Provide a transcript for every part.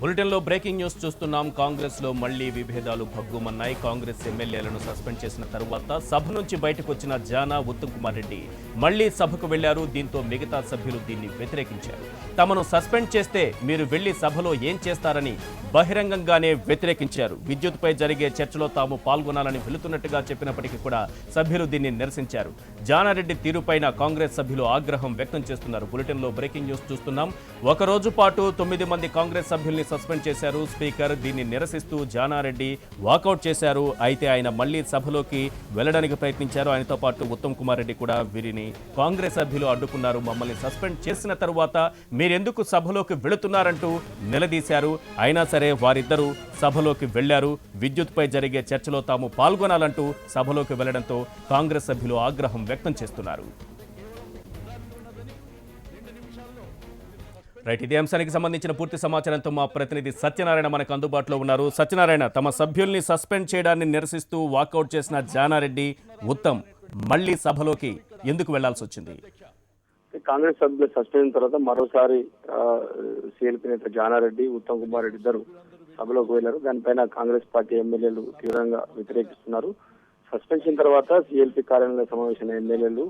బులెటిన్లో breaking news చూస్తున్నాం. కాంగ్రెస్లో మళ్లీ విభేదాలు భగ్గుమన్నాయి. కాంగ్రెస్ ఎమ్మెల్యేలను సస్పెండ్ చేసిన తరువాత సభ నుంచి బయటకు వచ్చిన జానా, ఉత్తమ్ కుమార్ రెడ్డి మళ్లీ సభకు వెళ్లారు. దీంతో మిగతా సభ్యులు దీన్ని వ్యతిరేకించారు. తమను సస్పెండ్ చేస్తే మీరు వెళ్లి సభలో ఏం చేస్తారని బహిరంగంగానే వ్యతిరేకించారు. విద్యుత్పై జరిగే చర్చలో తాము పాల్గొనాలని వెళుతున్నట్టుగా చెప్పినప్పటికీ కూడా సభ్యులు దీన్ని నిరసించారు. జానారెడ్డి తీరుపైన కాంగ్రెస్ సభ్యులు ఆగ్రహం వ్యక్తం చేస్తున్నారు. బులెటిన్లో బ్రేకింగ్ న్యూస్ చూస్తున్నాం. ఒక రోజు పాటు 9 మంది కాంగ్రెస్ సభ్యుల్ని సస్పెండ్ చేశారు స్పీకర్. దీన్ని నిరసిస్తూ జానారెడ్డి వాకౌట్ చేశారు. అయితే ఆయన మళ్లీ సభలోకి వెళ్లడానికి ప్రయత్నించారు. ఆయనతో పాటు ఉత్తమ్ కుమార్ రెడ్డి కూడా వీరిని కాంగ్రెస్ సభ్యులు అడ్డుకున్నారు. మమ్మల్ని సస్పెండ్ చేసిన తరువాత మీరెందుకు సభలోకి వెళుతున్నారంటూ నిలదీశారు. అయినా సరే వారిద్దరూ సభలోకి వెళ్లారు. విద్యుత్పై జరిగే చర్చలో తాము పాల్గొనాలంటూ సభలోకి వెళ్లడంతో కాంగ్రెస్ సభ్యులు ఆగ్రహం వ్యక్తం చేస్తున్నారు. రైట్, ఇదే అంశానికి సంబంధించిన పూర్తి సమాచారంతో మా ప్రతినిధి సత్యనారాయణ మనకు అందుబాటులో ఉన్నారు. సత్యనారాయణ, తమ సభ్యుల్ని సస్పెండ్ చేయడాన్ని నిరసిస్తూ వాకౌట్ చేసిన జానారెడ్డి, ఉత్తమ్ మళ్లీ సభలోకి ఎందుకు వెళ్లాల్సి వచ్చింది? కాంగ్రెస్ సభ్యులు సస్పెండ్ తర్వాత మరోసారి సిఎల్పీ నేత జానారెడ్డి, ఉత్తమ్ కుమార్ రెడ్డి ఇద్దరు సభలోకి వెళ్లారు. దానిపైన కాంగ్రెస్ పార్టీ ఎమ్మెల్యేలు తీవ్రంగా వ్యతిరేకిస్తున్నారు. సస్పెన్షన్ తర్వాత సిఎల్పీ కార్యాలయంలో సమావేశమైన ఎమ్మెల్యేలు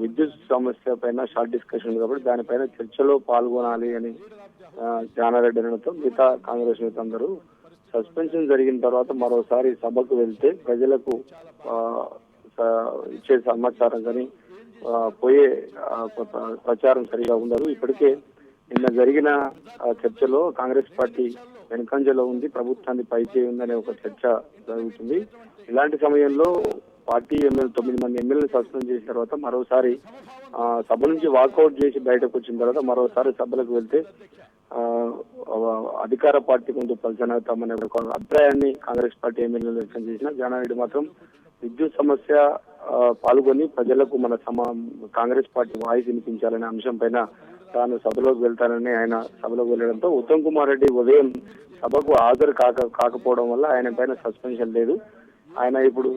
విద్యుత్ సమస్య పైన షార్ట్ డిస్కషన్ ఉంది కాబట్టి దానిపైన చర్చలో పాల్గొనాలి అని జానారెడ్డి అనడంతో మిగతా కాంగ్రెస్ నేతలందరూ సస్పెన్షన్ జరిగిన తర్వాత మరోసారి సభకు వెళ్తే ప్రజలకు ఇచ్చే సమాచారం కానీ పోయే ప్రచారం సరిగా ఉండదు. ఇప్పటికే నిన్న జరిగిన చర్చలో కాంగ్రెస్ పార్టీ వెనుకంజలో ఉంది, ప్రభుత్వాన్ని పైచేయి ఉందనే ఒక చర్చ జరుగుతుంది. ఇలాంటి సమయంలో పార్టీ ఎమ్మెల్యే 9 మంది ఎమ్మెల్యేలు సస్పెండ్ చేసిన తర్వాత మరోసారి సభ నుంచి వాకౌట్ చేసి బయటకు వచ్చిన తర్వాత మరోసారి సభలకు వెళ్తే అధికార పార్టీ ముందు పలచనవుతామనే ఒక అభిప్రాయాన్ని కాంగ్రెస్ పార్టీ ఎమ్మెల్యేలు వ్యక్తం చేసిన జానారెడ్డి మాత్రం విద్యుత్ సమస్య పాల్గొని ప్రజలకు మన కాంగ్రెస్ పార్టీ వాయిస్ వినిపించాలనే అంశం పైన తాను సభలోకి వెళ్తానని ఆయన సభలోకి వెళ్లడంతో ఉత్తమ్ కుమార్ రెడ్డి ఉదయం సభకు హాజరు కాకపోవడం వల్ల ఆయన పైన సస్పెన్షన్ లేదు. ఆయన ఇప్పుడు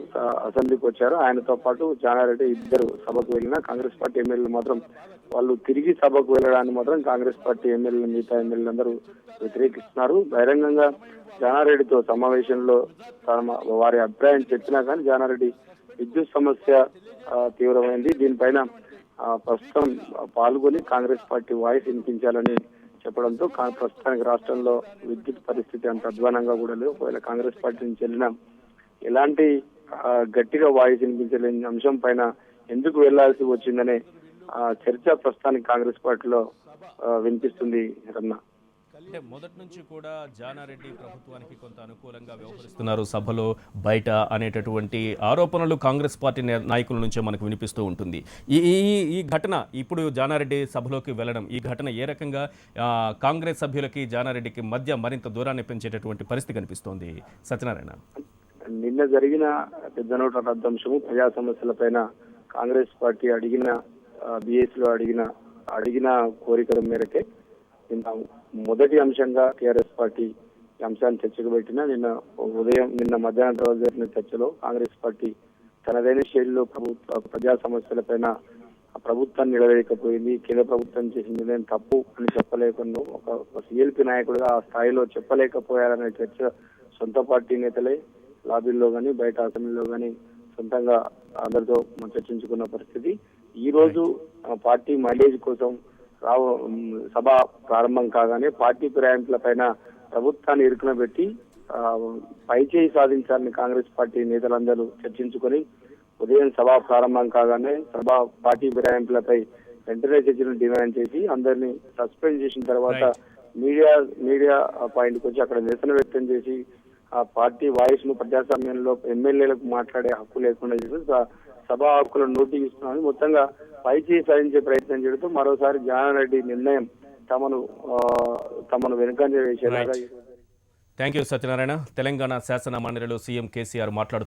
అసెంబ్లీకి వచ్చారు. ఆయనతో పాటు జానారెడ్డి ఇద్దరు సభకు వెళ్ళిన కాంగ్రెస్ పార్టీ ఎమ్మెల్యేలు మాత్రం వాళ్ళు తిరిగి సభకు వెళ్ళడాన్ని మాత్రం కాంగ్రెస్ పార్టీ ఎమ్మెల్యేలు మిగతా ఎమ్మెల్యేలందరూ వ్యతిరేకిస్తున్నారు. బహిరంగంగా జానారెడ్డితో సమావేశంలో వారి అభిప్రాయం చెప్పినా కానీ జానారెడ్డి విద్యుత్ సమస్య తీవ్రమైంది, దీనిపైన ప్రస్తుతం పాల్గొని కాంగ్రెస్ పార్టీ వాయిస్ వినిపించాలని చెప్పడంతో ప్రస్తుతానికి రాష్ట్రంలో విద్యుత్ పరిస్థితి అంత అధ్వానంగా కూడా లేదు. ఒకవేళ కాంగ్రెస్ పార్టీ నుంచి వెళ్ళిన ఎలాంటి గట్టిగా వాయిస్ వినిపించలేని అంశం పైన ఎందుకు వెళ్లాల్సి వచ్చిందనే చర్చ ప్రస్తుతానికి కాంగ్రెస్ పార్టీలో వినిపిస్తుంది. రమణ, అంటే మొదటి నుంచి కూడా జానారెడ్డి ప్రభుత్వానికి కొంత అనుకూలంగా వ్యవహరిస్తున్నారు సభలో బయట అనేటటువంటి ఆరోపణలు కాంగ్రెస్ పార్టీ నాయకుల నుంచే మనకు వినిపిస్తూ ఉంటుంది. ఈ ఘటన ఇప్పుడు జానారెడ్డి సభలోకి వెళ్ళడం, ఈ ఘటన ఏ రకంగా కాంగ్రెస్ సభ్యులకి జానారెడ్డికి మధ్య మరింత దూరాన్ని పెంచేటటువంటి పరిస్థితి కనిపిస్తోంది? సత్యనారాయణ, నిన్న జరిగిన పెద్ద నోట్ల రద్దంశము ప్రజా సమస్యలపైన కాంగ్రెస్ పార్టీ బీఎస్ లో అడిగిన కోరికల మేరకే నిన్న మొదటి అంశంగా టీఆర్ఎస్ పార్టీ అంశాన్ని చర్చకు పెట్టిన నిన్న మధ్యాహ్నం తర్వాత జరిగిన చర్చలో కాంగ్రెస్ పార్టీ తనదైన శైలిలో ప్రజా సమస్యలపైన ప్రభుత్వాన్ని నిలవేయకపోయింది. కేంద్ర ప్రభుత్వం చేసిన నిర్ణయం తప్పు అని చెప్పలేకుండా ఒక సిఎల్పీ నాయకుడిగా ఆ స్థాయిలో చెప్పలేకపోయారనే చర్చ సొంత పార్టీ నేతలే లాబీల్లో కానీ బయట అసెంబ్లీలో కానీ సొంతంగా అందరితో చర్చించుకున్న పరిస్థితి. ఈ రోజు పార్టీ మైలేజ్ కోసం సభ ప్రారంభం కాగానే పార్టీ ఫిరాయింపుల పైన ప్రభుత్వాన్ని ఇరుకున పెట్టి పైచేయి సాధించాలని కాంగ్రెస్ పార్టీ నేతలందరూ చర్చించుకొని ఉదయం సభ ప్రారంభం కాగానే పార్టీ ఫిరాయింపులపై వెంటనే చర్చలు డిమాండ్ చేసి అందరినీ సస్పెండ్ చేసిన తర్వాత మీడియా పాయింట్కి వచ్చి అక్కడ నిరసన వ్యక్తం చేసి ఆ పార్టీ వాయిస్ ను ప్రజాస్వామ్యంలో ఎమ్మెల్యేలకు మాట్లాడే హక్కు లేకుండా చేసి సభా హక్కులను నోటీస్ ఇస్తున్నామని మొత్తంగా పైచేయి సాధించే ప్రయత్నం చేయడంతో మరోసారి జానారెడ్డి నిర్ణయం తమను వెనుకంజ వేసేలాగా. Thank you Satyanarayana. తెలంగాణ శాసన మండలిలో సీఎం కేసీఆర్ మాట్లాడుతూ